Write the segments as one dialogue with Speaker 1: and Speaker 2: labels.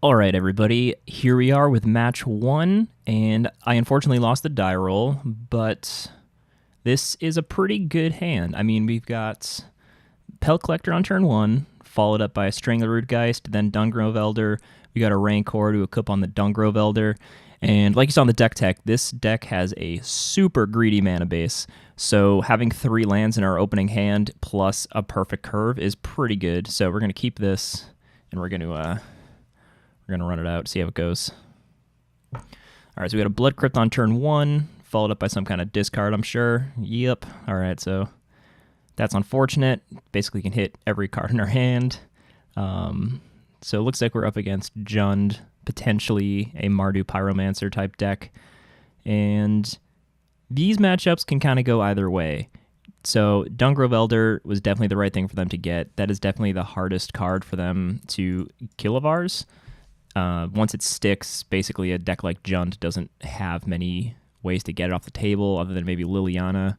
Speaker 1: All right, everybody, here we are with match 1, and I unfortunately lost the die roll, but this is a pretty good hand. I mean, we've got Pelt Collector on turn 1, followed up by a Strangleroot Geist, then Dungrove Elder. We got a Rancor to equip on the Dungrove Elder, and like you saw in the deck tech, this deck has a super greedy mana base, so having 3 lands in our opening hand plus a perfect curve is pretty good. So we're going to keep this, and we're going to run it out, see how it goes. All right, so we got a Blood Crypt on turn 1, followed up by some kind of discard, I'm sure. Yep. All right, so that's unfortunate. Basically, can hit every card in our hand. So it looks like we're up against Jund, potentially a Mardu Pyromancer type deck. And these matchups can kind of go either way. So Dungrove Elder was definitely the right thing for them to get. That is definitely the hardest card for them to kill of ours. Once it sticks, basically a deck like Jund doesn't have many ways to get it off the table other than maybe Liliana.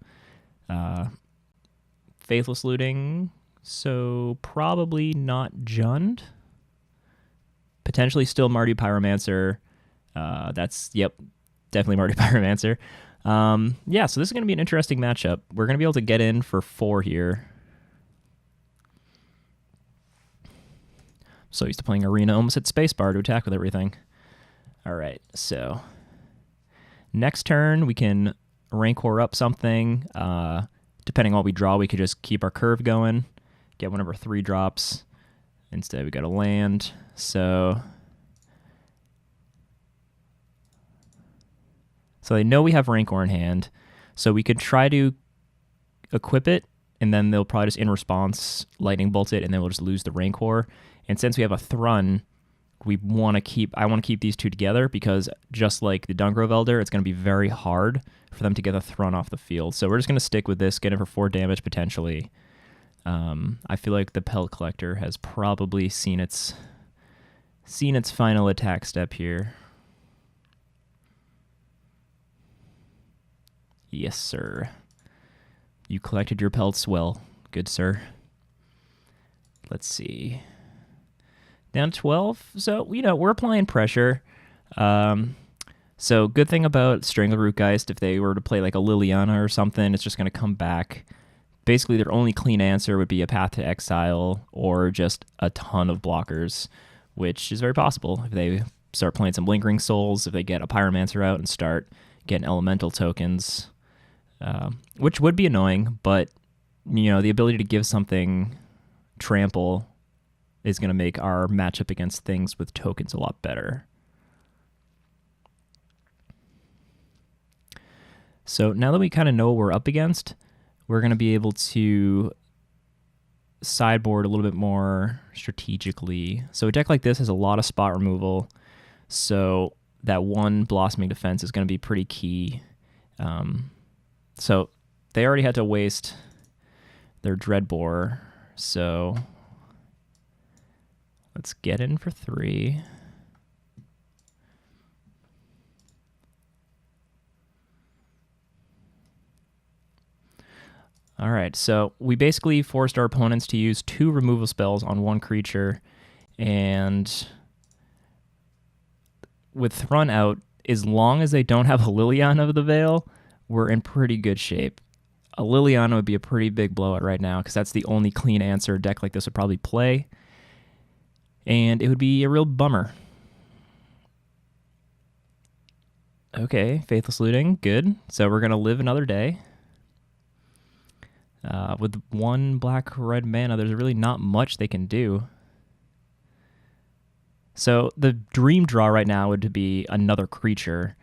Speaker 1: Faithless Looting, so probably not Jund. Potentially still Mardu Pyromancer. Yep, definitely Mardu Pyromancer. Yeah, so this is going to be an interesting matchup. We're going to be able to get in for 4 here. So used to playing Arena, almost hit spacebar to attack with everything. All right, so next turn we can Rancor up something. Depending on what we draw, we could just keep our curve going, get one of our 3 drops. Instead, we got to land. So they know we have Rancor in hand, so we could try to equip it, and then they'll probably just in response lightning bolt it, and then we'll just lose the Rancor. And since we have a Thrun, I want to keep these 2 together, because just like the Dungrove Elder, it's going to be very hard for them to get the Thrun off the field. So we're just going to stick with this, get it for 4 damage potentially. I feel like the Pelt Collector has probably seen its final attack step here. Yes, sir. You collected your pelts well. Good, sir. Let's see. Down 12. So, we're applying pressure. So good thing about Strangleroot Geist, if they were to play like a Liliana or something, it's just going to come back. Basically, their only clean answer would be a Path to Exile or just a ton of blockers, which is very possible if they start playing some Lingering Souls, if they get a Pyromancer out and start getting elemental tokens, which would be annoying, but the ability to give something trample is going to make our matchup against things with tokens a lot better. So now that we kind of know what we're up against, we're going to be able to sideboard a little bit more strategically. So a deck like this has a lot of spot removal, so that 1 Blossoming Defense is going to be pretty key. So they already had to waste their Dreadbore, so let's get in for 3. All right, so we basically forced our opponents to use 2 removal spells on 1 creature, and with Thrun out, as long as they don't have a Liliana of the Veil, we're in pretty good shape. A Liliana would be a pretty big blowout right now, because that's the only clean answer a deck like this would probably play, and it would be a real bummer. Okay, Faithless Looting, good. So we're going to live another day. With 1 black-red mana, there's really not much they can do. So the dream draw right now would be another creature.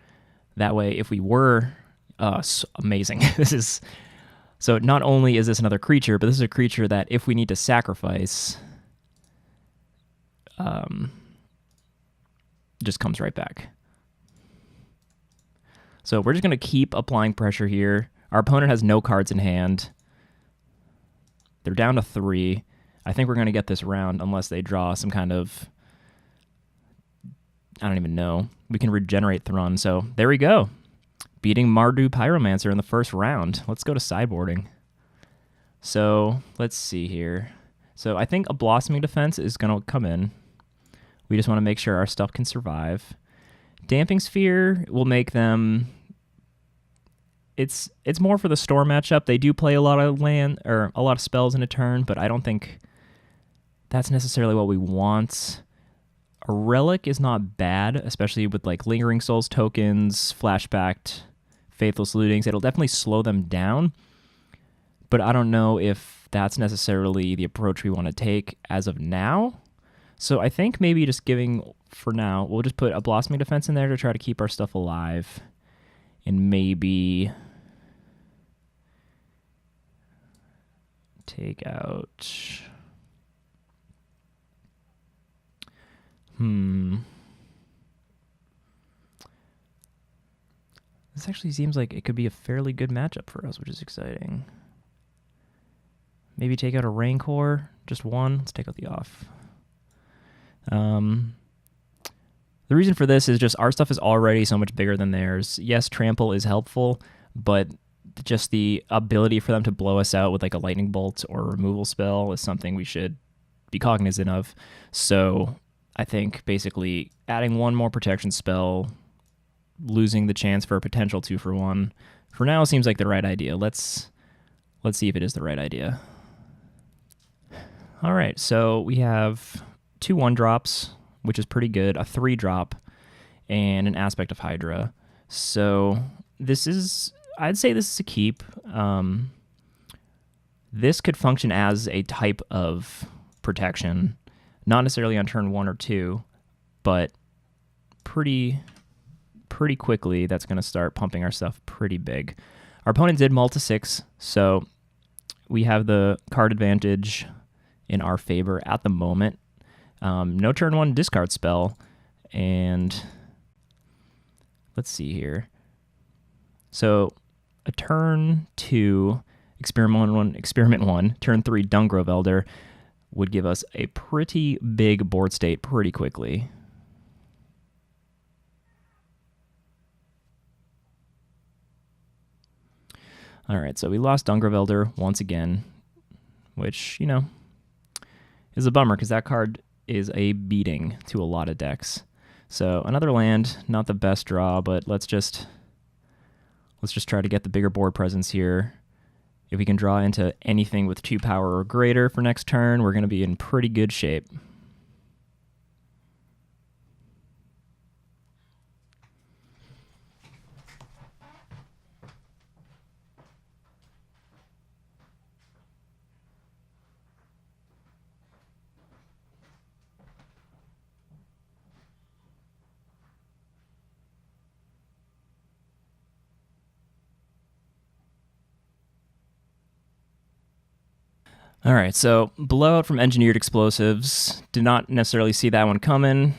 Speaker 1: That way, if we were... amazing. So not only is this another creature, but this is a creature that if we need to sacrifice, just comes right back. So we're just going to keep applying pressure here. Our opponent has no cards in hand. They're down to 3. I think we're going to get this round unless they draw some kind of... I don't even know. We can regenerate Thrun. So there we go. Beating Mardu Pyromancer in the first round. Let's go to sideboarding. So let's see here. So I think a Blossoming Defense is going to come in. We just want to make sure our stuff can survive. Damping Sphere will make them... It's more for the store matchup. They do play a lot of land or a lot of spells in a turn, but I don't think that's necessarily what we want. A Relic is not bad, especially with like Lingering Souls tokens, flashbacked Faithless Lootings. It'll definitely slow them down, but I don't know if that's necessarily the approach we want to take as of now. So I think maybe just for now, we'll just put a Blossoming Defense in there to try to keep our stuff alive. And maybe take out... This actually seems like it could be a fairly good matchup for us, which is exciting. Maybe take out a Rancor, just one. Let's take out the off. The reason for this is just our stuff is already so much bigger than theirs. Yes, Trample is helpful, but just the ability for them to blow us out with like a Lightning Bolt or a removal spell is something we should be cognizant of. So I think basically adding one more protection spell, losing the chance for a potential 2-for-1, for now seems like the right idea. Let's see if it is the right idea. All right, so we have 2 1-drops, which is pretty good, a 3-drop, and an Aspect of Hydra. So I'd say this is a keep. This could function as a type of protection, not necessarily on turn 1 or 2, but pretty quickly that's going to start pumping our stuff pretty big. Our opponent did Mull to 6, so we have the card advantage in our favor at the moment. No turn 1 discard spell, and let's see here. So a turn 2 experiment 1, turn 3 Dungrove Elder would give us a pretty big board state pretty quickly. All right, so we lost Dungrove Elder once again, which, you know, is a bummer because that card is a beating to a lot of decks. So another land, not the best draw, but let's just try to get the bigger board presence here. If we can draw into anything with 2 power or greater for next turn, we're going to be in pretty good shape. All right, so blowout from Engineered Explosives. Did not necessarily see that one coming.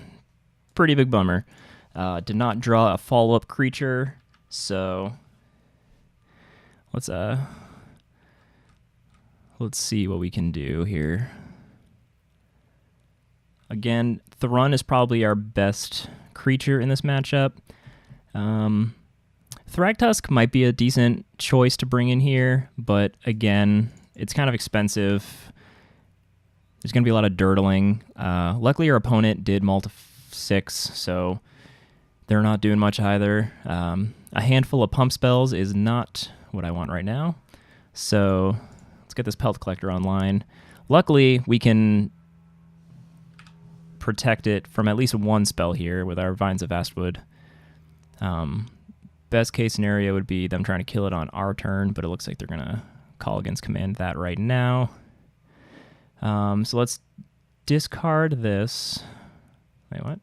Speaker 1: Pretty big bummer. Did not draw a follow-up creature, so let's see what we can do here. Again, Thrun is probably our best creature in this matchup. Thragtusk might be a decent choice to bring in here, but again, it's kind of expensive. There's going to be a lot of dirtling. Luckily, our opponent did Mull to 6, so they're not doing much either. A handful of pump spells is not what I want right now. So let's get this Pelt Collector online. Luckily, we can protect it from at least one spell here with our Vines of Vastwood. Best case scenario would be them trying to kill it on our turn, but it looks like they're going to call against command that right now. So let's discard this. Wait, what?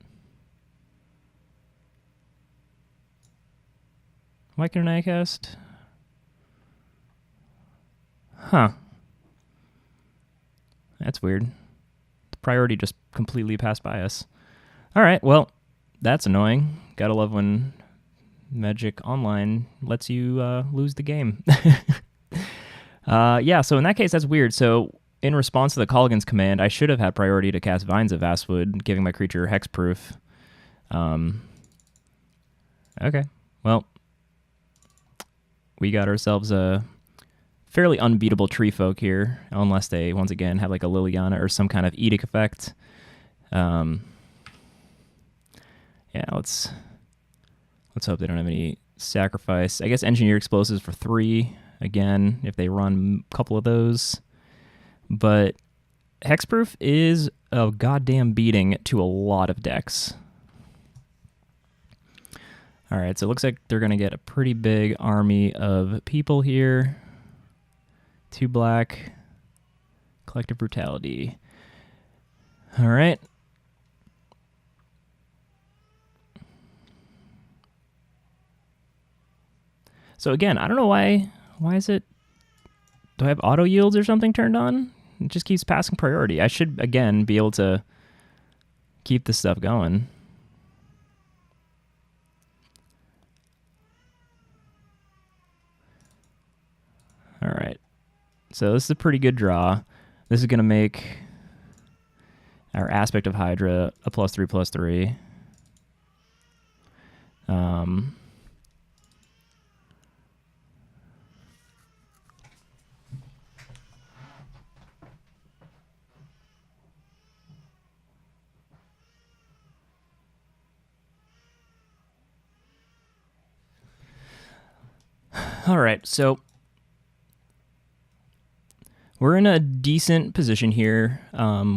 Speaker 1: Why couldn't I cast? Huh. That's weird. The priority just completely passed by us. All right, well, that's annoying. Gotta love when Magic Online lets you lose the game. Yeah, so in that case, that's weird. So in response to the Colligan's command, I should have had priority to cast Vines of Vastwood, giving my creature hexproof. Okay, well, we got ourselves a fairly unbeatable tree folk here, unless they, once again, have like a Liliana or some kind of Edict effect. Yeah, let's hope they don't have any sacrifice. I guess engineer explosives for 3 again if they run a couple of those. But hexproof is a goddamn beating to a lot of decks. All right, so it looks like they're going to get a pretty big army of people here. 2 black. Collective brutality. All right. So again, I don't know why is it, do I have auto yields or something turned on? It just keeps passing priority. I should, again, be able to keep this stuff going. All right. So this is a pretty good draw. This is going to make our aspect of Hydra a +3/+3. All right, so we're in a decent position here.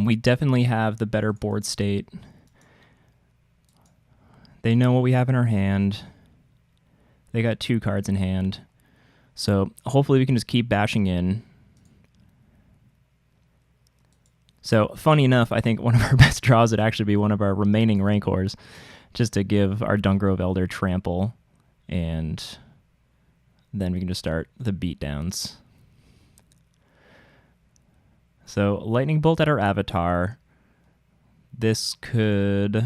Speaker 1: We definitely have the better board state. They know what we have in our hand. They got 2 cards in hand. So hopefully we can just keep bashing in. So funny enough, I think one of our best draws would actually be one of our remaining Rancors, just to give our Dungrove Elder trample, and then we can just start the beatdowns. So lightning bolt at our avatar. This could.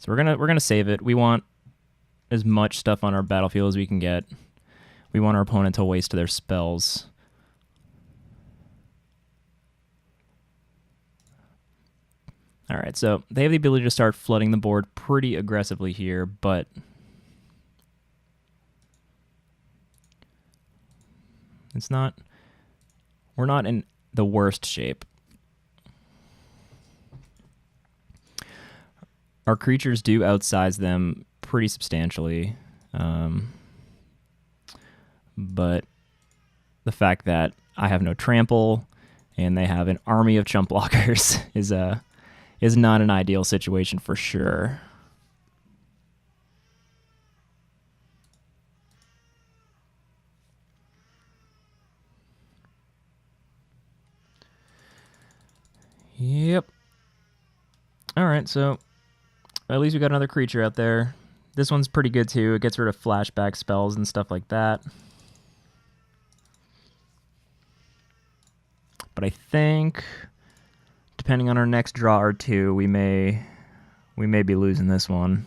Speaker 1: So we're gonna save it. We want as much stuff on our battlefield as we can get. We want our opponent to waste their spells. All right, so they have the ability to start flooding the board pretty aggressively here, but we're not in the worst shape. Our creatures do outsize them pretty substantially, but the fact that I have no trample and they have an army of chump blockers is not an ideal situation for sure. Yep. All right, so at least we got another creature out there. This one's pretty good too. It gets rid of flashback spells and stuff like that. But I think, depending on our next draw or 2, we may be losing this one.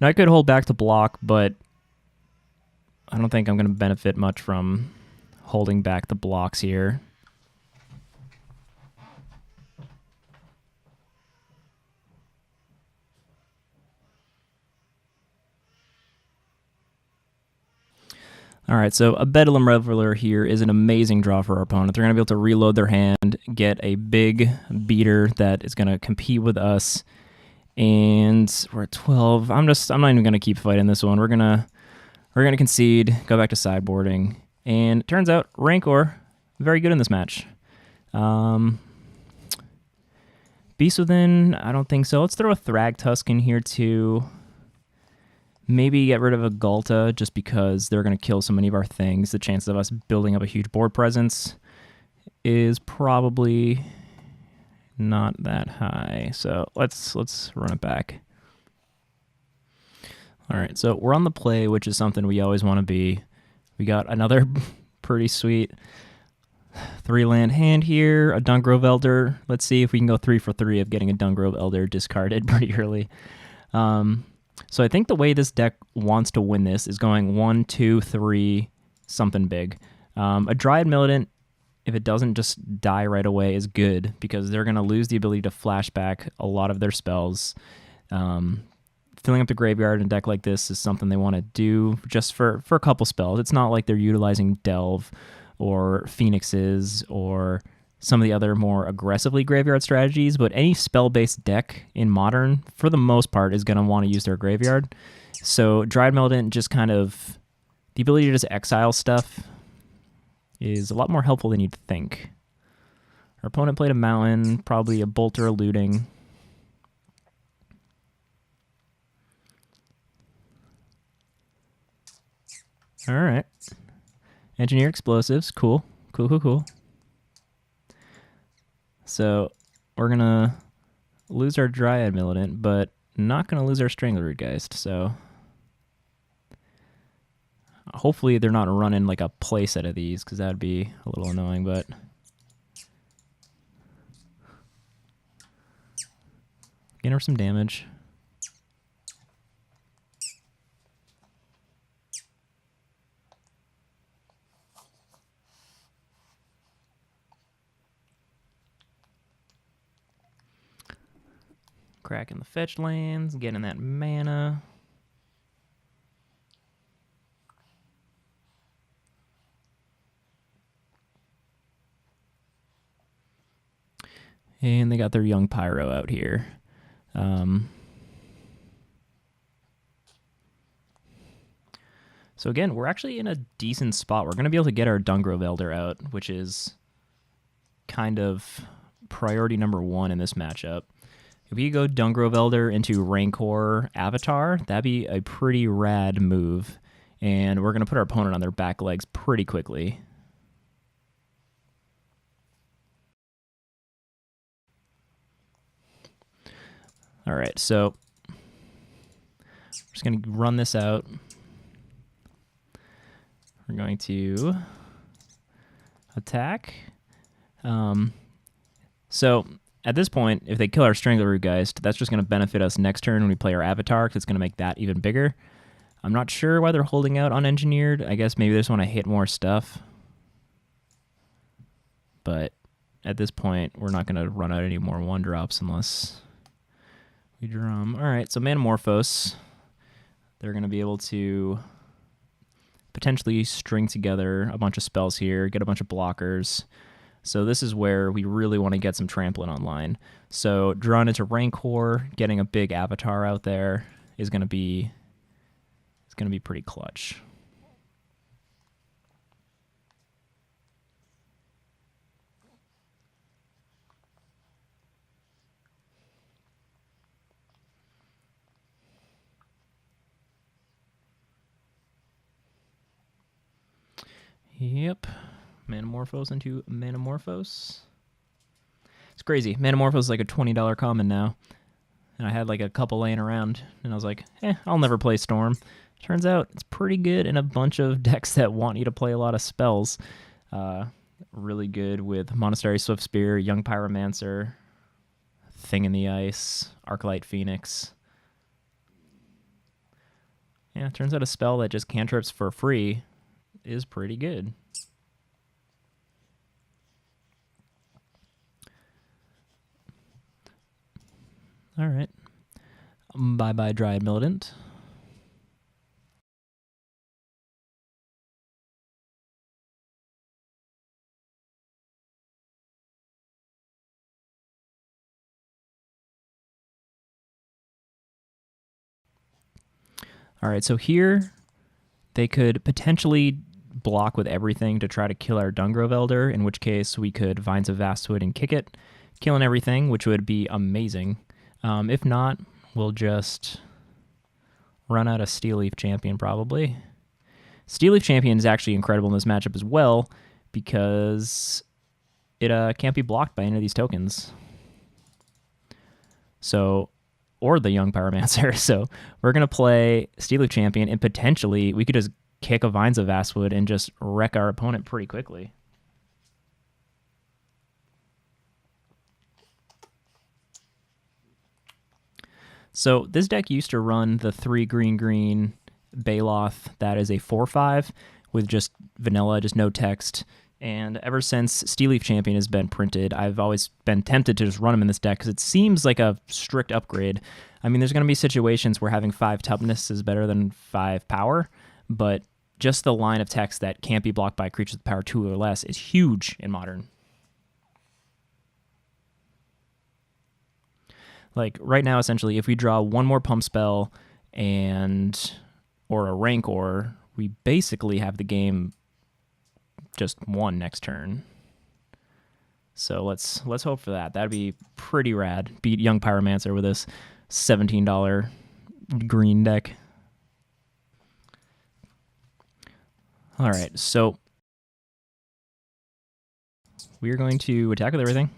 Speaker 1: Now I could hold back the block, but I don't think I'm going to benefit much from holding back the blocks here. All right, so a Bedlam Reveler here is an amazing draw for our opponent. They're going to be able to reload their hand, get a big beater that is going to compete with us, and we're at 12. I'm not even going to keep fighting this one. We're gonna concede, go back to sideboarding, and it turns out Rancor very good in this match. Beast Within, I don't think so. Let's throw a Thragtusk in here too. Maybe get rid of a Galta just because they're going to kill so many of our things. The chances of us building up a huge board presence is probably not that high. So let's run it back. All right, so we're on the play, which is something we always want to be. We got another pretty sweet 3-land hand here, a Dungrove Elder. Let's see if we can go 3 for 3 of getting a Dungrove Elder discarded pretty early. So I think the way this deck wants to win this is going 1, 2, 3, something big. A Dryad Militant, if it doesn't just die right away, is good because they're going to lose the ability to flash back a lot of their spells. Filling up the graveyard in a deck like this is something they want to do just for a couple spells. It's not like they're utilizing Delve or Phoenixes or some of the other more aggressively graveyard strategies, but any spell-based deck in Modern, for the most part, is going to want to use their graveyard. So Dryad Militant, just kind of the ability to just exile stuff is a lot more helpful than you'd think. Our opponent played a Mountain, probably a Bolt or a Looting. All right. Engineer Explosives, cool. Cool. So we're going to lose our Dryad Militant, but not going to lose our Strangleroot Geist. So hopefully they're not running like a play set of these, because that would be a little annoying, but getting her some damage. Cracking the fetch lands, getting that mana. And they got their young Pyro out here. So again, we're actually in a decent spot. We're going to be able to get our Dungrove Elder out, which is kind of priority number 1 in this matchup. If we go Dungrove Elder into Rancor Avatar, that'd be a pretty rad move. And we're going to put our opponent on their back legs pretty quickly. All right, so I'm just going to run this out. We're going to attack. So at this point, if they kill our Strangleroot Geist, that's just going to benefit us next turn when we play our Avatar, because it's going to make that even bigger. I'm not sure why they're holding out on Engineered. I guess maybe they just want to hit more stuff. But at this point, we're not going to run out any more 1-drops unless we drum. All right, so Manamorphose. They're going to be able to potentially string together a bunch of spells here, get a bunch of blockers. So this is where we really want to get some trampling online. So drawn into Rancor, getting a big Avatar out there is going to be pretty clutch. Yep. Manamorphose into Manamorphose. It's crazy. Manamorphose is like a $20 common now. And I had like a couple laying around, and I was like, I'll never play Storm. Turns out it's pretty good in a bunch of decks that want you to play a lot of spells. Really good with Monastery Swift Spear, Young Pyromancer, Thing in the Ice, Arclight Phoenix. Yeah, it turns out a spell that just cantrips for free is pretty good. All right. Bye-bye, Dryad Militant. All right, so here they could potentially block with everything to try to kill our Dungrove Elder, in which case we could Vines of Vastwood and kick it, killing everything, which would be amazing. If not, we'll just run out of Steel Leaf Champion, probably. Steel Leaf Champion is actually incredible in this matchup as well, because it can't be blocked by any of these tokens. So, or the Young Pyromancer. So we're going to play Steel Leaf Champion, and potentially we could just kick a Vines of Vastwood and just wreck our opponent pretty quickly. So this deck used to run the 3 green Baloth that is a 4/5 with just vanilla, just no text. And ever since Steel Leaf Champion has been printed, I've always been tempted to just run him in this deck because it seems like a strict upgrade. I mean, there's going to be situations where having 5 toughness is better than 5 power, but just the line of text that can't be blocked by creatures with power 2 or less is huge in Modern. Like right now, essentially, if we draw one more pump spell or a Rancor, we basically have the game just won next turn. So let's hope for that. That'd be pretty rad. Beat Young Pyromancer with this $17 green deck. All right, so we're going to attack with everything.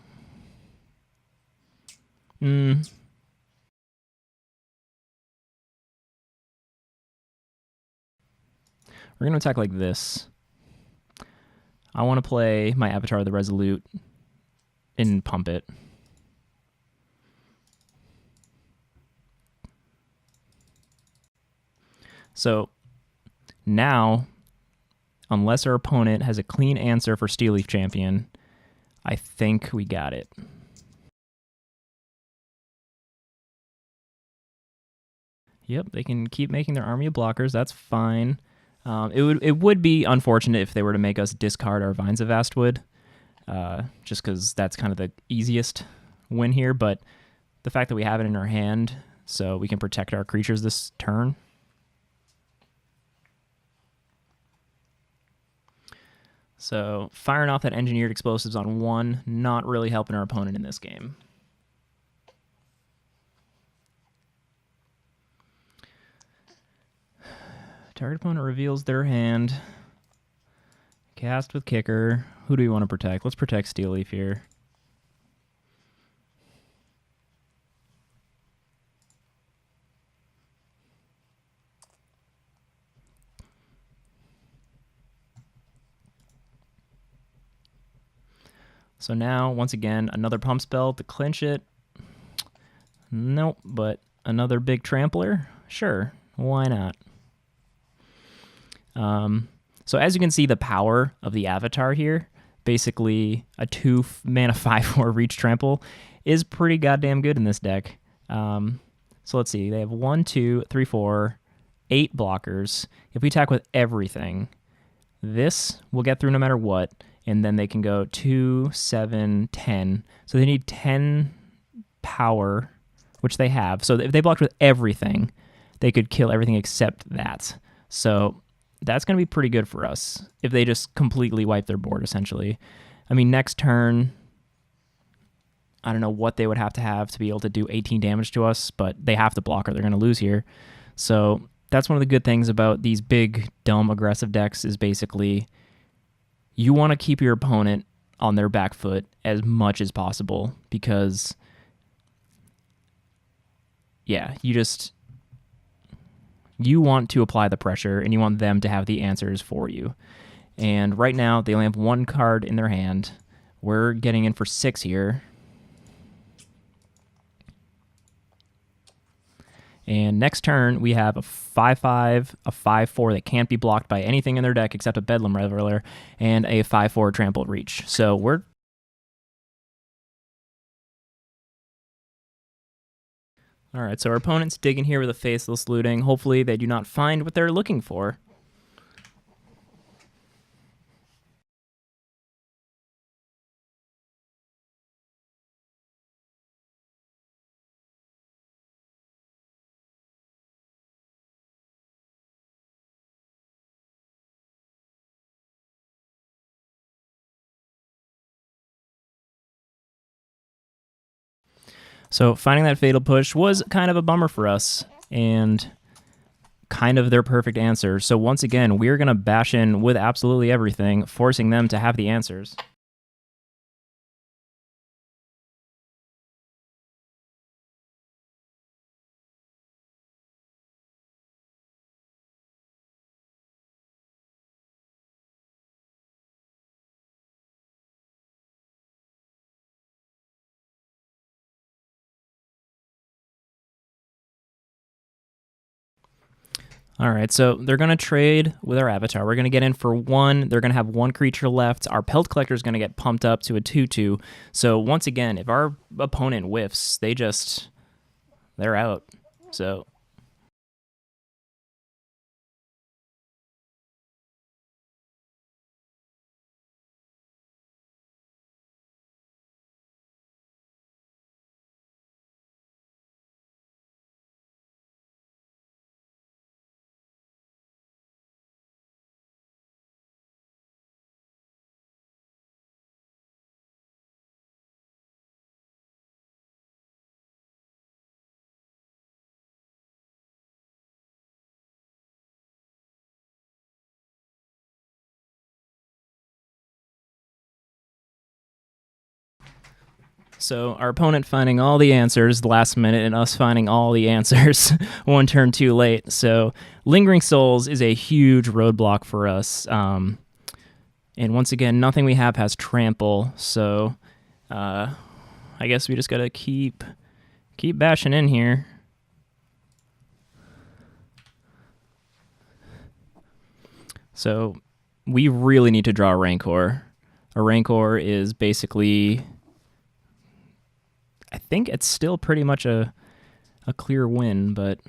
Speaker 1: We're going to attack like this. I want to play my Avatar the Resolute and pump it. So now, unless our opponent has a clean answer for Steel Leaf Champion, I think we got it. Yep, they can keep making their army of blockers. That's fine. It would be unfortunate if they were to make us discard our Vines of Vastwood, just because that's kind of the easiest win here. But the fact that we have it in our hand, so we can protect our creatures this turn. So firing off that engineered explosives on 1, not really helping our opponent in this game. Target opponent reveals their hand. Cast with kicker. Who do we want to protect? Let's protect Steel Leaf here. So now, once again, another pump spell to clinch it. Nope, but another big trampler? Sure, why not? So as you can see, the power of the Avatar here, basically a 2-mana 5/4 reach trample, is pretty goddamn good in this deck. So let's see, they have 1, 2, 3, 4, 8 blockers. If we attack with everything, this will get through no matter what, and then they can go 2, 7, 10. So they need 10 power, which they have. So if they blocked with everything, they could kill everything except that. So that's going to be pretty good for us if they just completely wipe their board, essentially. I mean, next turn, I don't know what they would have to be able to do 18 damage to us, but they have to block or they're going to lose here. So that's one of the good things about these big, dumb, aggressive decks is basically you want to keep your opponent on their back foot as much as possible because, yeah, you want to apply the pressure and you want them to have the answers for you. And right now, they only have 1 card in their hand. We're getting in for 6 here. And next turn, we have a 5/5, a 5/4 that can't be blocked by anything in their deck except a Bedlam Reveler, and a 5/4 Trampled Reach. So we're... Alright, so our opponent's digging here with a Faceless Looting. Hopefully they do not find what they're looking for. So finding that Fatal Push was kind of a bummer for us, and kind of their perfect answer. So once again, we're going to bash in with absolutely everything, forcing them to have the answers. All right, so they're going to trade with our Avatar. We're going to get in for 1. They're going to have 1 creature left. Our Pelt Collector is going to get pumped up to a 2/2. So once again, if our opponent whiffs, they're out. So So our opponent finding all the answers last minute and us finding all the answers one turn too late. So Lingering Souls is a huge roadblock for us. And once again, nothing we have has trample. So I guess we just got to keep bashing in here. So we really need to draw a Rancor. A Rancor is basically, I think it's still pretty much a clear win, but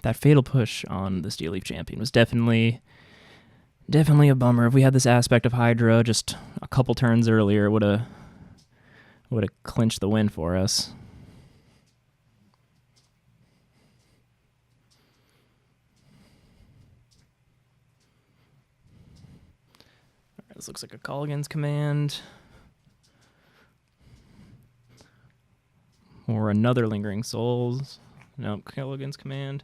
Speaker 1: that Fatal Push on the Steel Leaf Champion was definitely a bummer. If we had this aspect of Hydra just a couple turns earlier, it would have clinched the win for us. All right, this looks like a Colligan's command. Or another Lingering Souls. Nope, Colligan's command.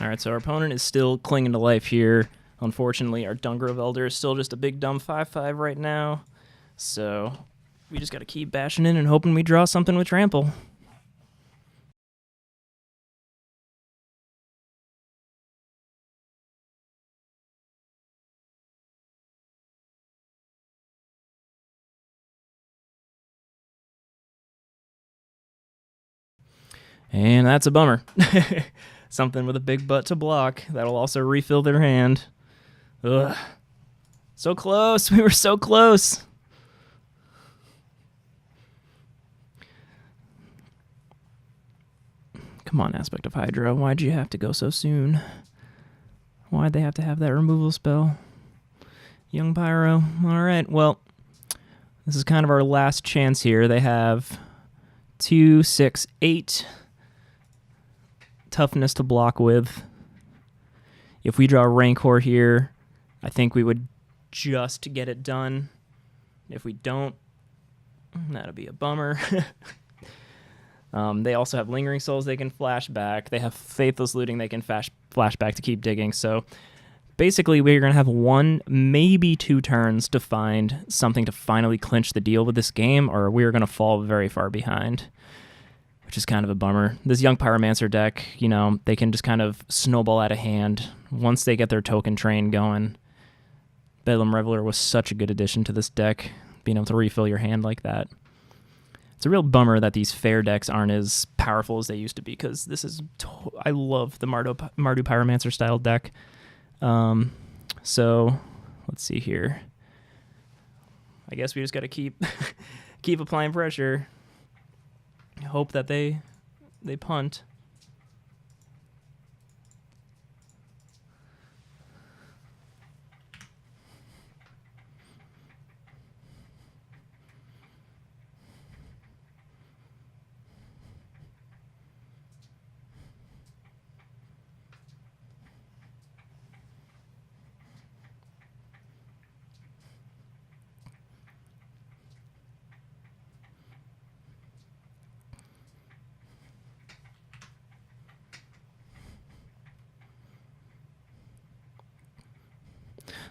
Speaker 1: All right, so our opponent is still clinging to life here. Unfortunately, our Dungrove Elder is still just a big dumb 5/5 right now. So we just got to keep bashing in and hoping we draw something with trample. And that's a bummer. Something with a big butt to block. That'll also refill their hand. Ugh. So close. We were so close. Come on, Aspect of Hydra. Why'd you have to go so soon? Why'd they have to have that removal spell? Young Pyro. All right, well, this is kind of our last chance here. They have 2, 6, 8 toughness to block with. If we draw a Rancor here, I think we would just get it done. If we don't, that'll be a bummer. They also have Lingering Souls they can flash back. They have Faithless Looting they can flash back to keep digging. So basically we're going to have 1, maybe 2 turns to find something to finally clinch the deal with this game, or we're going to fall very far behind, which is kind of a bummer. This Young Pyromancer deck, you know, they can just kind of snowball out of hand once they get their token train going. Bedlam Reveler was such a good addition to this deck, being able to refill your hand like that. It's a real bummer that these fair decks aren't as powerful as they used to be, because this is I love the Mardu Pyromancer style deck. So let's see here. I guess we just got to keep applying pressure. Hope that they punt.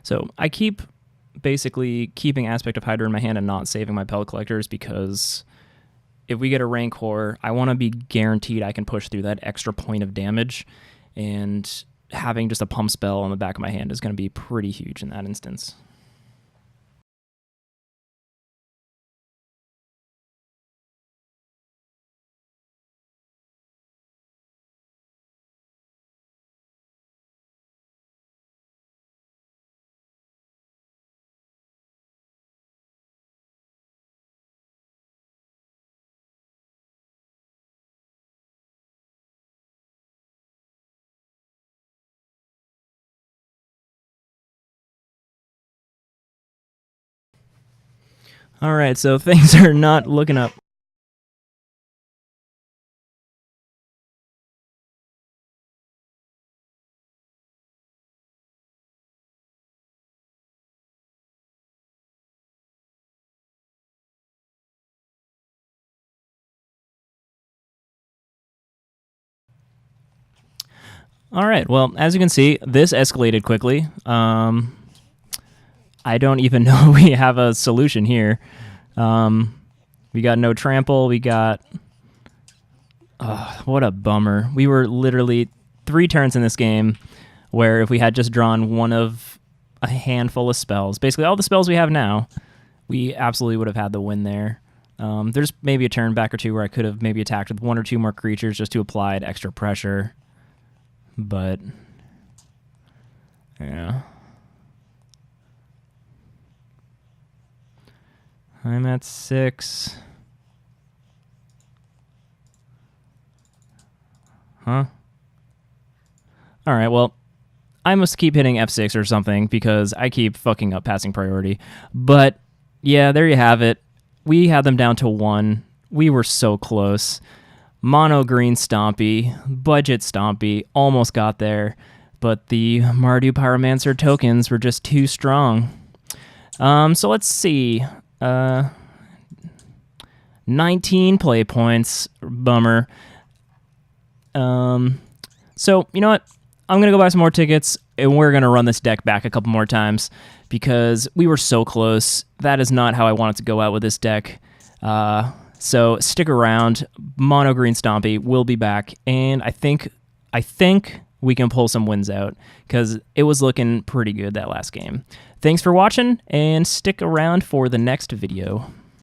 Speaker 1: So I keep basically keeping Aspect of Hydra in my hand and not saving my Pellet Collectors, because if we get a Rancor, I want to be guaranteed I can push through that extra point of damage, and having just a pump spell on the back of my hand is going to be pretty huge in that instance. All right, so things are not looking up. All right, well, as you can see, this escalated quickly. I don't even know we have a solution here. We got no trample. We got... what a bummer. We were literally 3 turns in this game where if we had just drawn one of a handful of spells, basically all the spells we have now, we absolutely would have had the win there. There's maybe a turn back or two where I could have maybe attacked with 1 or 2 more creatures just to apply extra pressure. But, yeah. I'm at 6. Huh? Alright, well, I must keep hitting F6 or something because I keep fucking up passing priority. But, yeah, there you have it. We had them down to 1. We were so close. Mono green Stompy, budget Stompy, almost got there. But the Mardu Pyromancer tokens were just too strong. So let's see. 19 play points. Bummer. So, you know what? I'm going to go buy some more tickets, and we're going to run this deck back a couple more times because we were so close. That is not how I wanted to go out with this deck. So stick around. Mono green Stompy will be back, and I think we can pull some wins out because it was looking pretty good that last game. Thanks for watching, and stick around for the next video.